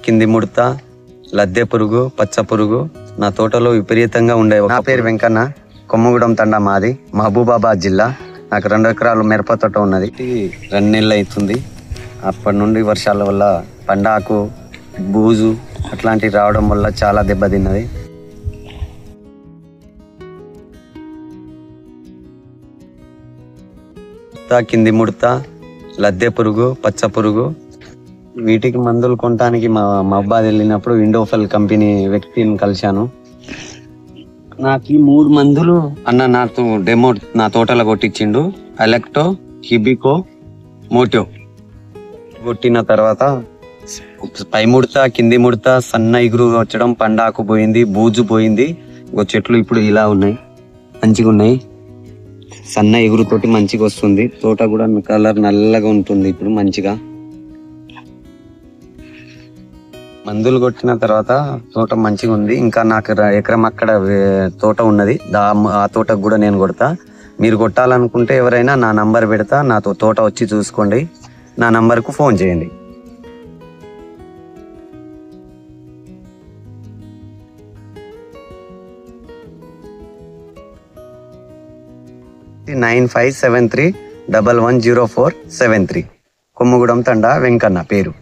కింది ముడత, లద్దె పురుగు, పచ్చ పురుగు నా తోటలో విపరీతంగా ఉండేవి. నా పేరు వెంకన్న, కొమ్మగూడెం తండా మాది, మహబూబాబాద్ జిల్లా. నాకు 2 ఎకరాలు మిరప తోట ఉన్నది. 2 నెలలు అవుతుంది. అప్పటి నుండి వర్షాల వల్ల పండాకు, బూజు అట్లాంటివి రావడం వల్ల చాలా దెబ్బతిన్నది. కింది ముడత, లద్దె పురుగు, పచ్చ పురుగు వీటికి మందులు కొనడానికి మహబాద్ వెళ్ళినప్పుడు ఇండోఫెల్ కంపెనీ వ్యక్తిని కలిశాను. నాకు ఈ 3 మందులు అన్న నాకు డెమో నా తోటలో కొట్టించిండు. ఎలక్టో, హిబికో, మోటో కొట్టిన తర్వాత పై ముడత, కింది ముడత, సన్న ఇగురు వచ్చడం, పండాకు పోయింది, బూజు పోయింది. చెట్లు ఇప్పుడు ఇలా ఉన్నాయి, మంచిగా ఉన్నాయి. సన్న ఎగురుతోటి మంచిగా వస్తుంది. తోట కూడా కలర్ నల్లగా ఉంటుంది ఇప్పుడు మంచిగా. మందులు కొట్టిన తర్వాత తోట మంచిగా ఉంది. ఇంకా నాకు ఎకరం అక్కడ తోట ఉన్నది, ఆ తోటకు కూడా నేను కొడతా. మీరు కొట్టాలనుకుంటే ఎవరైనా నా నంబర్ పెడతా, నాతో తోట వచ్చి చూసుకోండి. నా నంబర్కు ఫోన్ చేయండి. 9573110473. కొమ్మగూడెం తండా వెంకన్న పేరు.